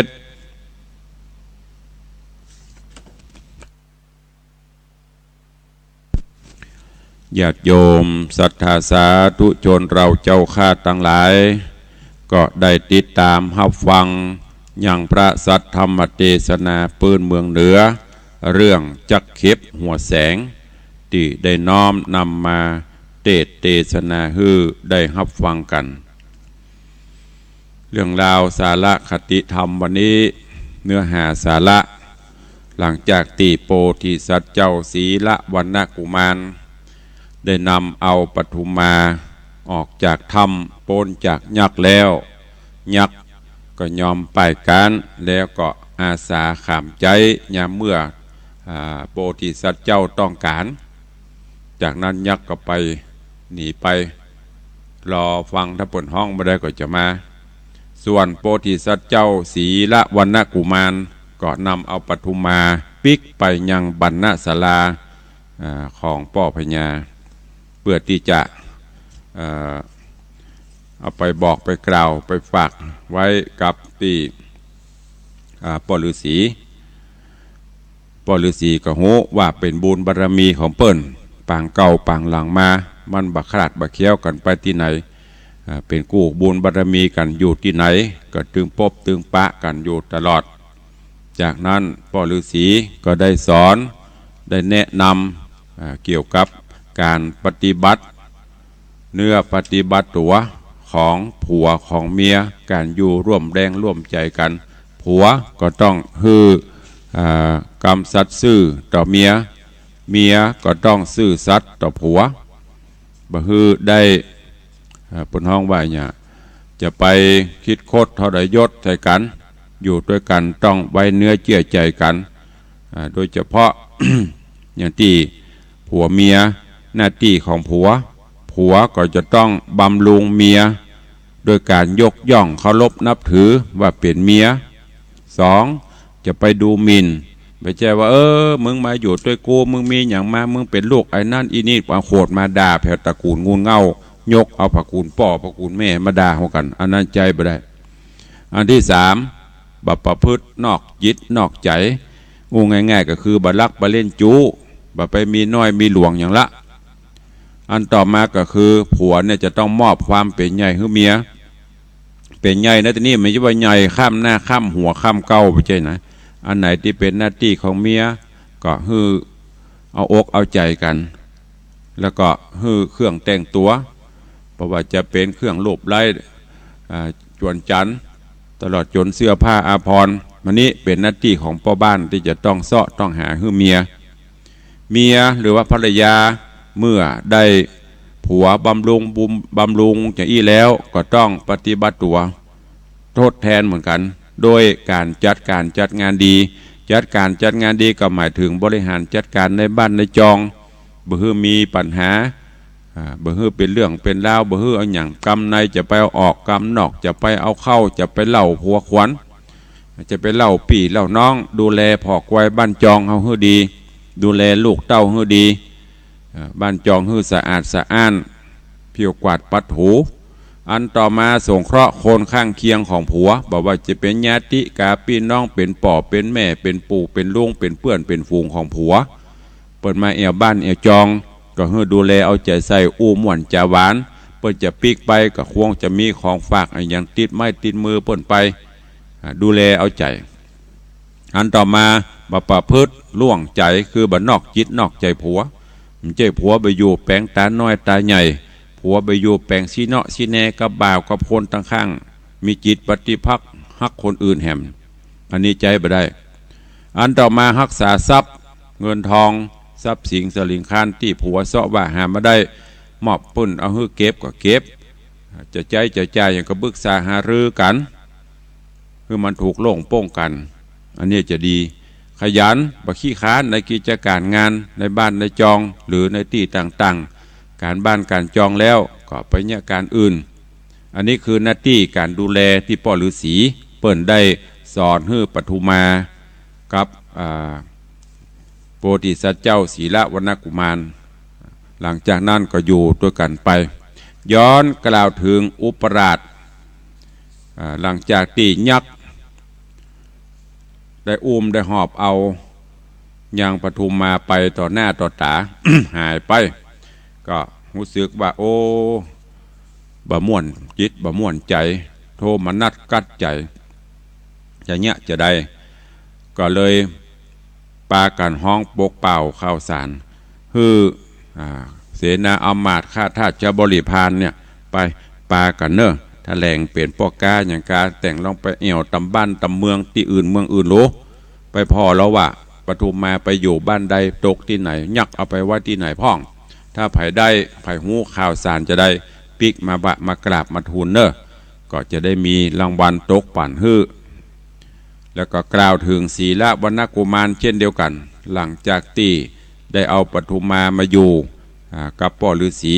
ชญาติโยมศรัทธาสาธุชนเราเจ้าข้าทั้งหลายก็ได้ติดตามรับฟังอย่างพระสัทธรรมเทศนาปืนเมืองเหนือเรื่องจักเข็บหัวแสงที่ได้น้อมนำมาเทศนาฮือได้รับฟังกันเรื่องราวสาระคติธรรมวันนี้เนื้อหาสาระหลังจากตีโพธิสัตว์เจ้าศีละวรรณกุมารได้นำเอาปฐุมมาออกจากถ้ำพ้นจากยักษ์แล้วยักษ์ก็ยอมไปการแล้วก็อาสาขามใจยามเมื่อโพธิสัตว์เจ้าต้องการจากนั้นยักษ์ก็ไปหนีไปรอฟังถ้าผลห้องไม่ได้ก็จะมาส่วนโพธิสัตว์เจ้าศีละวรรณกุมารก็นำเอาปฐุมมาปิกไปยังบรรณศาลาของพ่อพญาเพื่อที่จะเอาไปบอกไปกล่าวไปฝากไว้กับที่พ่อฤาษีก็โหว่าเป็นบุญบารมีของเปิ้นปางเก่าปางหลังมามันบักขราดบักเคี้ยวกันไปที่ไหนเป็นกู้บุญบารมีกันอยู่ที่ไหนก็ตึงปบตึงปะกันอยู่ตลอดจากนั้นพ่อฤาษีก็ได้สอนได้แนะนำเกี่ยวกับการปฏิบัติเนื้อปฏิบัติตัวของผัวของเมียการอยู่ร่วมแรงร่วมใจกันผัวก็ต้องฮือกรรมสัตย์ซื่อต่อเมียก็ต้องซื่อสัตย์ต่อผัวบ่ฮือได้ปนห้องว่าเนี่ยจะไปคิดโคตรทรยศใส่กันอยู่ด้วยกันต้องไว้เนื้อเชื่อใจกันโดยเฉพาะ อย่างที่ผัวเมียหน้าที่ของผัวก็จะต้องบำรุงเมียโดยการยกย่องเคารพนับถือว่าเป็นเมีย2จะไปดูหมิ่นไม่ใช่ว่ามึงมาอยู่ด้วยกูมึงมีอย่างมามึงเป็นลูกไอ้นั่นอีนี่มาโขดมาด่าแผ่ตระกูลงูเง่ายกเอาพระกูลพ่อพระกูลแม่มาด่าเขากันอันนั้นใจไม่ได้อันที่3บัพประพฤตินอกจิตนอกใจงูง่ายๆก็คือบัลักบัเล่นจูบัไปมีน้อยมีหลวงอย่างละอันต่อมาก็คือผัวเนี่ยจะต้องมอบความเป็นใหญ่ให้เมียเป็นใหญ่นะแต่นี่ไม่ใช่ว่าใหญ่ข้ามหน้าข้ามหัวข้ามเก้าไม่ใช่นะอันไหนที่เป็นหน้าที่ของเมียก็ฮือเอาอกเอาใจกันแล้วก็ฮือเครื่องแต่งตัวเพราะว่าจะเป็นเครื่องรูปไล้จวนจันตลอดจนเสื้อผ้าอาภรณ์มันนี้เป็นหน้าที่ของพ่อบ้านที่จะต้องเสาะต้องหาฮือเมียหรือว่าภรรยาเมื่อได้ผัวบำรุงอย่างอี้แล้วก็ต้องปฏิบัติตัวทดแทนเหมือนกันโดยการจัดงานดีจัดงานดีก็หมายถึงบริหารจัดการในบ้านในจองบ่ฮือมีปัญหาบ่ฮือเป็นเรื่องเป็นราวบ่ฮือเอาอย่างกรรมในจะไปเอาออกกรรมนอกจะไปเอาเข้าจะไปเล่าหัวขวัญจะไปเล่าปี่เล่าน้องดูแลพ่อควายบ้านจองเฮาฮือดีดูแลลูกเต้าฮือดีบ้านจองฮือสะอาดสะอ้านเพียวกวาดปัดหูอันต่อมาสงเคราะห์คนข้างเคียงของผัวบอกว่าจะเป็นญาติกาพี่น้องเป็นป่อเป็นแม่เป็นปู่เป็นลุงเป็นเพื่อนเป็นฝูงของผัวเปิดมาบ้านจองก็ฮือดูแลเอาใจใส่อู้ม่วนจาหวานเปิดจะปีกไปก็ควงจะมีของฝากอย่างติดไม้ติดมือเปิดไปดูแลเอาใจอันต่อมา บ่ประพฤติล่วงใจคือบ่นอกจิตนอกใจผัวมันใจผัวไปอยู่แปลงตาน้อยตาใหญ่ผัวไปอยู่แปลงซีเนาะซีแนกับบ่าวกับคนตั้งข้างมีจิตปฏิภักษ์ฮักคนอื่นแหมอันนี้ใจบ่ได้อันต่อมารักษาทรัพย์เงินทองทรัพย์สินสลิงคานที่ผัวเสาะว่าหามาได้มอบปุ่นเอาฮื้อเก็บก็เก็บจะใจจะจ่ายอย่างก็ปรึกษาหารือกันคือมันถูกโล่งโป้งกันอันนี้จะดีขยันบ่ขี้ค้านในกิจการงานในบ้านในจองหรือในที่ต่างๆการบ้านการจองแล้วก็ไปเนี่ยการอื่นอันนี้คือหน้าที่การดูแลที่พ่อฤาษีเปิ้นได้สอนให้ปทุมากับโพธิสัตว์เจ้าศีละวรรณกุมารหลังจากนั้นก็อยู่ด้วยกันไปย้อนกล่าวถึงอุปราชหลังจากที่ยักษ์ได้ได้หอบเอายังปทุมมาไปต่อหน้าต่อตา หายไปก็รู้สึกว่าโอ้บ่ม่วนจิตบ่ม่วนใจโทมนัสกัดใจจะเนี้ยจะได้ก็เลยปากันห้องปกเป่าข้าวสารคือเสนาอำมาตย์ข้าทาสจะบริพารเนี่ยไปปากันเนอะถ้าแหลงเปลี่ยนปอกกาอย่างการแต่งลองไปเอี่ยวตำบ้านตำเมืองที่อื่นเมืองอื่นรู้ไปพอแล้วว่าปทุมมาไปอยู่บ้านใดตกที่ไหนยักเอาไปไว้ที่ไหนพ่องถ้าไผ่ได้ไผ่หูข่าวสารจะได้ปิกมาบะมากราบมาทูลเนอะก็จะได้มีรางวัลตกปั่นฮื้อแล้วก็กล่าวถึงศีละวรรณกุมารเช่นเดียวกันหลังจากที่ได้เอาปทุมมาอยู่กับพ่อฤาษี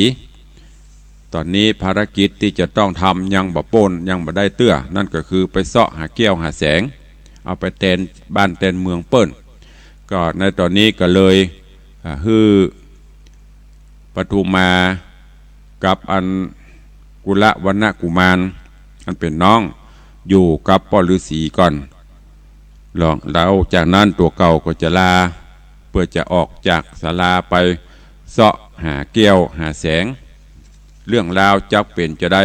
ตอนนี้ภารกิจที่จะต้องทำยังบ่ป้นยังบ่ได้เตื้อนั่นก็คือไปเสาะหาแก้วหาแสงเอาไปแทนบ้านแทนเมืองเปิ้นก็ในตอนนี้ก็เลยฮือปทุมมากับอันกุลวรรณกุมารอันเป็นน้องอยู่กับพ่อฤาษีก่อนแล้วจากนั้นตัวเก่าก็จะลาเพื่อจะออกจากศาลาไปเสาะหาแก้วหาแสงเรื่องราวจักเป็นจะได้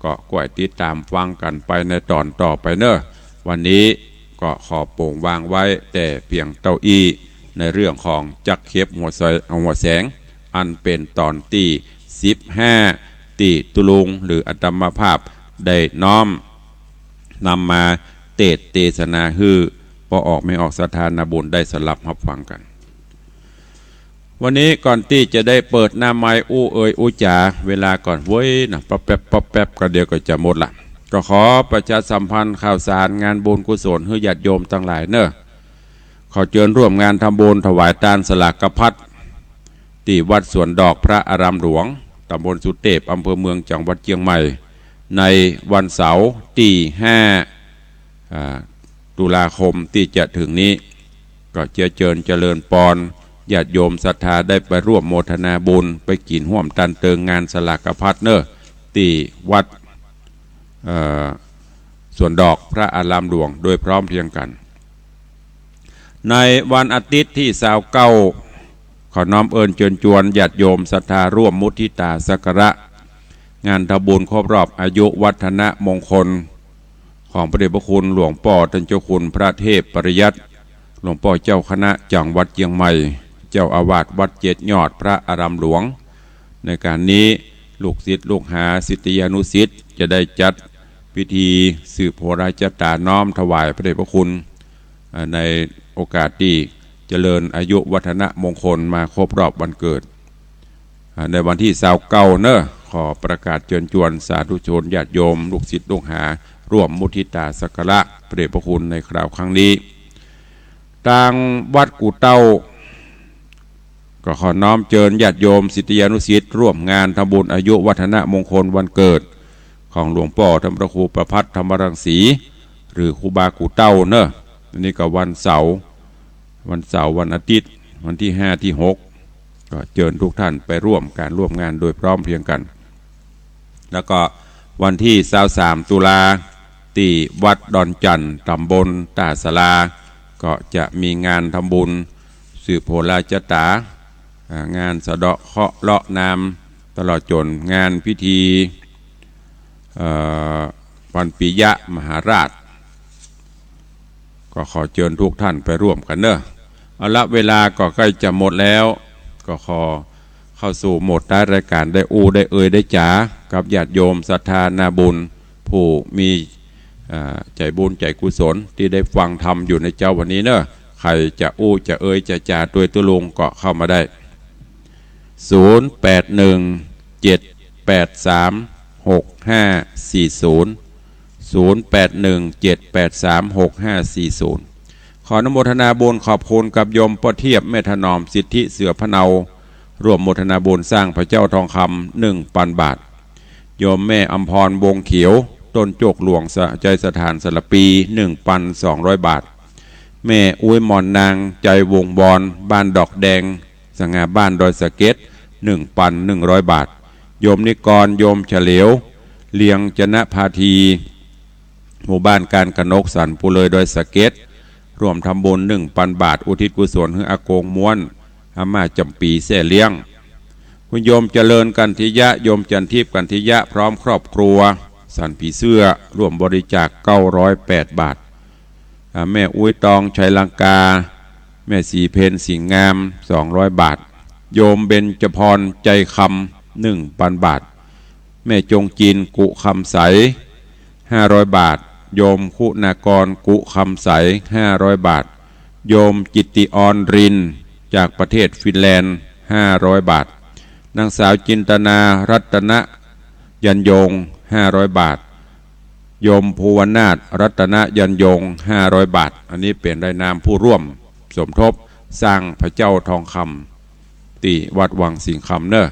ก็กวยติดตามฟังกันไปในตอนต่อไปเนอะวันนี้ก็ขอโป่งวางไว้แต่เพียงเต้าอี้ในเรื่องของจักเข็บหัวแสงอันเป็นตอนที่15ตีตุลุงหรืออัตมภาพได้น้อมนำมาเทศนาฮือพอออกไม่ออกสถานบุญได้สลับรับฟังกันวันนี้ก่อนที่จะได้เปิดหน้าไม้อู้จ๋าเวลาก่อนเว้ยนะป๊อปแป๊บก็เดี๋ยวก็จะหมดละก็ขอประชาสัมพันธ์ข่าวสารงานบุญกุศลให้ญาติโยมทั้งหลายเนอะขอเชิญร่วมงานทำบุญถวายทานสลากกพัดที่วัดสวนดอกพระอารามหลวงตำบลสุเทพอำเภอเมืองจังหวัดเชียงใหม่ในวันเสาร์ที่5 ตุลาคมที่จะถึงนี้ก็เจริญปอนญาติโยมศรัทธาได้ไปร่วมโมทนาบุญไปกินห่วมตันเติงงานสลากพัดเนอะที่วัดส่วนดอกพระอารามหลวงโดยพร้อมเพรียงกันในวันอาทิตย์ที่29ขอน้อมเอิญเชิญชวนญาติโยมศรัทธาร่วมมุทิตาสักการะงานทำบุญครบรอบอายุวัฒนมงคลของพระเดชพระคุณหลวงพ่อท่านเจ้าคุณพระเทพปริยัติหลวงพ่อเจ้าคณะจังหวัดเชียงใหม่เจ้าอาวาสวัดเจ็ดยอดพระอารามหลวงในการนี้ลูกศิษย์ลูกหาศิษยานุศิษย์จะได้จัดพิธีสืบโหราชตาน้อมถวายพระเดชพระคุณในโอกาสที่เจริญอายุวัฒนมงคลมาครบรอบวันเกิดในวันที่29เนอะขอประกาศเชิญชวนสาธุชนญาติโยมลูกศิษย์ลูกหาร่วมมุทิตาสักการะพระเดชพระคุณในคราวครั้งนี้ทางวัดกู่เต้าก็ขอน้อมเชิญญาติโยมศิษยานุศิษย์ร่วมงานทำบุญอายุวัฒนมงคลวันเกิดของหลวงพ่อธรรมครูประภัตธรรมรังสีหรือครูบากู่เต้าเนอะนี่ก็วันเสาร์วันอาทิตย์วันที่5ที่6ก็เชิญทุกท่านไปร่วมงานโดยพร้อมเพรียงกันแล้วก็วันที่23ตุลาที่วัดดอนจันทร์ตำบลตาสลาก็จะมีงานทำบุญสืบโหราชตางานสะเดาะเคราะห์เลาะนามตลอดจนงานพิธีวันปิยะมหาราชก็ ก็ขอเชิญทุกท่านไปร่วมกันเนอะเอาละเวลาก็ใกล้จะหมดแล้วก็ขอเข้าสู่โหมดท้ายรายการได้ได้ได้จ๋ากับญาติโยมศรัทธานาบุญผู้มีใจบุญใจกุศลที่ได้ฟังธรรมอยู่ในเจ้าวันนี้เนอะใครจะจะจะจ่าตัวตุลุงก็เข้ามาได้0817836540ขออนุโมทนาบุญขอบคุณกับโยมพ่อเทียบแม่ถนอมสิทธิเสือพะเนาร่วมโมทนาบุญสร้างพระเจ้าทองคำ1,000 บาทโยมแม่อำพรวงเขียวต้นโจกหลวงใจสถานสระปี 1,200 บาทแม่อุ้ยหมอนนางใจวงบอนบ้านดอกแดงสง่าบ้านดอยสะเก็ด 1,100 บาทโยมนิกรโยมเฉลียวเลียงจนะพาทีหมู่บ้านการกนกสันปุเลยดอยสะเก็ดร่วมทำบุญ 1,000 บาทอุทิศกุศลให้อากงม้วนอาม่าจำปีเสเลี้ยงคุณโยมเจริญกันทิยะโยมจันทิพย์กันทิยะพร้อมครอบครัวสันผีเสื้อร่วมบริจาค908 บาทแม่อุ้ยตองชัยลังกาแม่สีเพนสิงงาม200 บาทโยมเบญจพรใจคำ 1,000 บาทแม่จงจีนกุคำใส500 บาทโยมคุณากรกุคำใส500 บาทโยมจิตติออนรินจากประเทศฟินแลนด์500 บาทนางสาวจินตนารัตนยันยง500 บาทโยมภูวนาถรัตนยันยง500 บาทอันนี้เป็นรายนามผู้ร่วมสมทบสร้างพระเจ้าทองคำที่วัดวังสิงคำเนอะ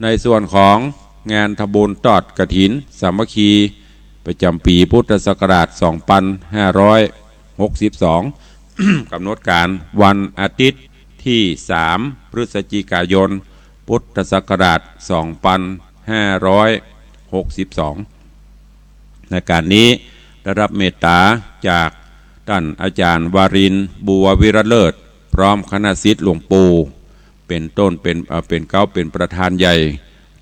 ในส่วนของงานทบุญทอดกฐินสามัคคีประจำปีพุทธศักราช 2562 กำหนดการวันอาทิตย์ที่ 3 พฤศจิกายน พุทธศักราช 2562 ในการนี้ได้รับเมตตาจากท่านอาจารย์วารินทร์บัววิรเลิศพร้อมคณะศิษย์หลวงปู่เป็นต้นเป็นประธานใหญ่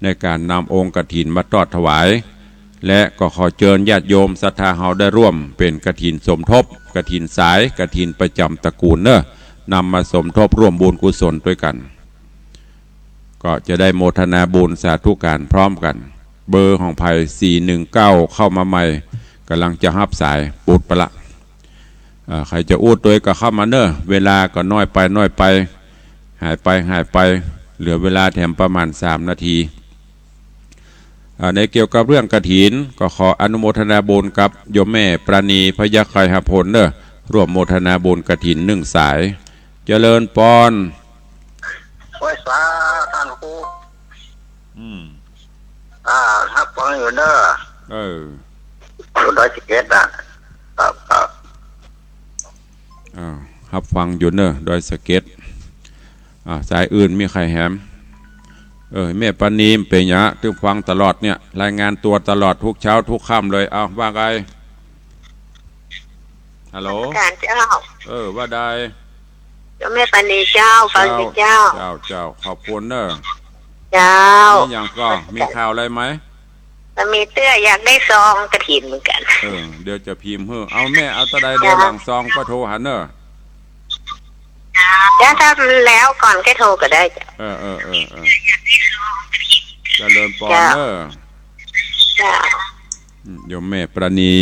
ในการนำองค์กฐินมาทอดถวายและก็ขอเชิญญาติโยมศรัทธาเฮาได้ร่วมเป็นกฐินสมทบกฐินสายกฐินประจำตระกูลเนอะนำมาสมทบร่วมบุญกุศลด้วยกันก็จะได้โมทนาบุญสาธุการพร้อมกันเบอร์ของภัย419เข้ามาใหม่กำลังจะฮับสายปุดไปละใครจะตัวก็เข้ามาเนอะเวลาก็น้อยไปหายไปเหลือเวลาแถมประมาณ3 นาทีในเกี่ยวกับเรื่องกฐินก็ขออนุโมทนาบุญกับโยมแม่ปราณีพยัคฆ์ไคหพลเนอะร่วมโมทนาบุญกฐิน1 สายเจริญปอนโอ้ยสาท่านครูครับฟังอยู่เนอะอยู่ดอยสะเก็ดครับครับฟังอยู่เนอะดอยสะเก็ดสายอื่นมีใครแฮมแม่ปานีมเป็นยะตึงฟังตลอดเนี่ยรายงานตัวตลอดทุกเช้าทุกค่ำเลยเอาว่าไงฮัลโหลการเจ้าว่าได้เจ้าแม่ปานีเจ้าฟังเจ้าขอบคุณเนอะเจ้ามีอย่างก็มีข่าวอะไรไหมมีเตื้ออยากได้ซองกฐินเหมือนกันเดี๋ยวจะพิมพ์เอาแม่เอาตะไดเดี๋ยวหลังซองก็โทรหาเนอะถ้าแล้วก่อนแค่โทรก็ได้จ้ะจะเริ่มปอนเนอะโยมแม่ปราณี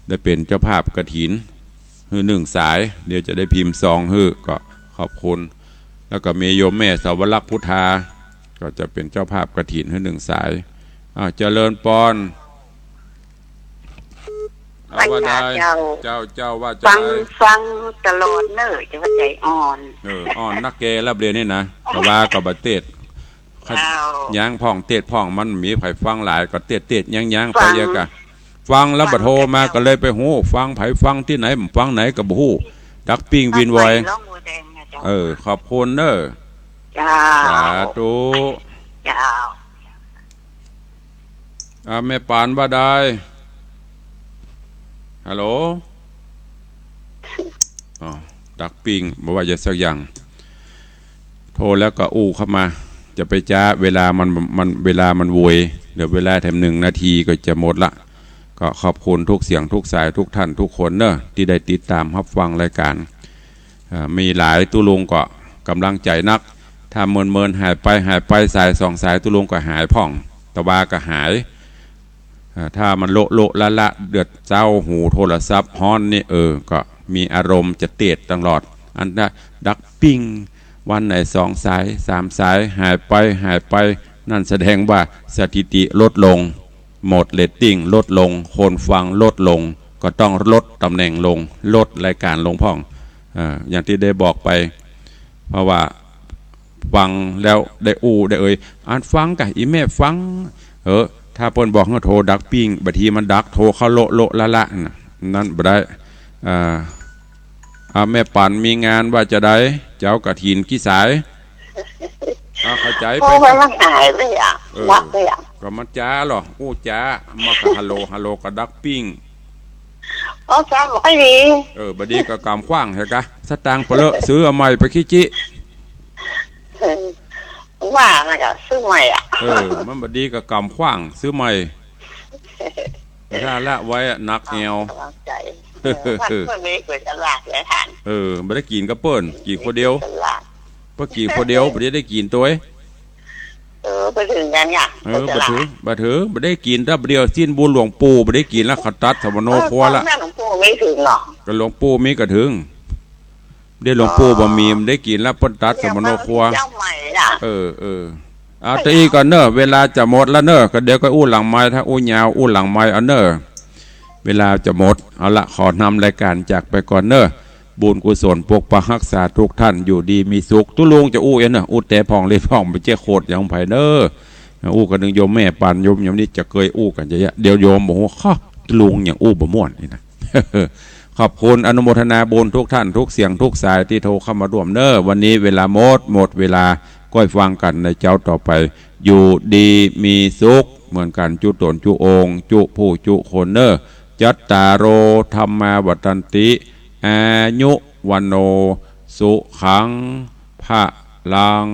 ได้เป็นเจ้าภาพกฐิน1 สายเดี๋ยวจะได้พิมพ์ซองก็ขอบคุณแล้วก็มีโยมแม่สาวรักษ์พุทธาก็จะเป็นเจ้าภาพกฐิน1 สายเจริญปอนว่าได้เจ้าว่าจะฟังตลอดเนอะจะว่าใจอ่อนอ่อนนักเกลับเรียนนี่นะก็ว่ากับบะเตดย่างพ่องเตดพ่องมันมีไผฟังหลายก็เตดย่างไปเยอะกะฟังแล้วบัดโทรมาก็เลยไปหูฟังไผฟังที่ไหนฟังไหนกับหูดักปิ้งวินไวขอบคุณเนอะสาธุแม่ปานว่าได้ฮัลโหลดักปิ้งบอกว่าจะสักอย่างโทรแล้วก็เข้ามาจะไปจ้าเวลามันโวยเดี๋ยวเวลาแถม1 นาทีก็จะหมดละ ก็ขอบคุณทุกเสียงทุกสายทุกท่านทุกคนเนอะที่ได้ติดตามรับฟังรายการมีหลายตุลุงก็กำลังใจนักถ้าเมินหายไปสายสองสายตุลุงก็หายพ่องตะวาก็หายถ้ามันโละละเดือดเจ้าหูโทรศัพท์ฮ้อนนี่ก็มีอารมณ์จะเตะตลอดอันนั้นดักปิ้งวันไหนสองสายสามสายหายไปนั่นแสดงว่าสถิติลดลงหมดเรตติ้งลดลงคนฟังลดลงก็ต้องลดตำแหน่งลงลดรายการลงพ่องอย่างที่ได้บอกไปเพราะว่าฟังแล้วได้ได้อ่านฟังกับอีแม่ฟังถ้าเปิ้นบอกให้โทรดักปิ้งบางทีมันดักโทรเข้าโละละนั่นบ่ได้แม่ปั่นมีงานว่าจะได้เจ้ากระถินกี่สายเข้าใจไปมันหายไปอ่ะวักไปอ่ะก็มันจ้าหรอจ้ามากับฮัลโหลกับดักปิ้งจ้าไม่ดีบดีก็กำขว้างเหรอกะสตางค์เปลอะซื้อเอาใหม่ไปขี้จิว่ามันจะซื้อใหม่อ่ะมันบดีก็กำขว้างซื้อใหม่ถ้าละไว้นักแอวมันไม่เกิดตลาดเลยท่านไม่ได้กินกระเปิ้นกี่คนเดียวเพื่อกี่คนเดียวไม่ได้กินตัวไปถึงกันไงบ่ถือไม่ได้กินถ้าเดียวสิ้นบุญหลวงปู่ไม่ได้กินแล้วขัดตัดสมโนครัวละหลวงปู่ไม่ถึงหรอกก็หลวงปู่มีกระถึงได้หลวงปู่บ่มีได้กินแล้วปนตัดสมโนครัวเอาตีก่อนเนอะเวลาจะหมดแล้วเนอะก็เดี๋ยวก็หลังไม้ถ้ายาวหลังไม้เอาเนอะเวลาจะหมดเอาละขอนำรายการจากไปก่อนเนอะบุญกุศลปกปักรักษาทุกท่านอยู่ดีมีสุขตุลุงจะเนอะแต่พองเลยพองไปเจ้าโคตรอย่างไผ่เนอะกันหนึ่งโยมแม่ปันโยมอย่างนี้จะเคยกันเยอะเดี๋ยวโยมบอกว่าข้อตุลุงอย่างบ่ม่วนนี่นะขอบคุณอนุโมทนาบุญทุกท่านทุกเสียงทุกสายที่โทรเข้ามาร่วมเนอะวันนี้เวลาหมดเวลาก้อยฟังกันในเจ้าต่อไปอยู่ดีมีสุขเหมือนกันจุตนจุองจุผู้จุคนเนอะจัตตาโรธรรมาวัฏันติอายุวันโนสุขังภะลัง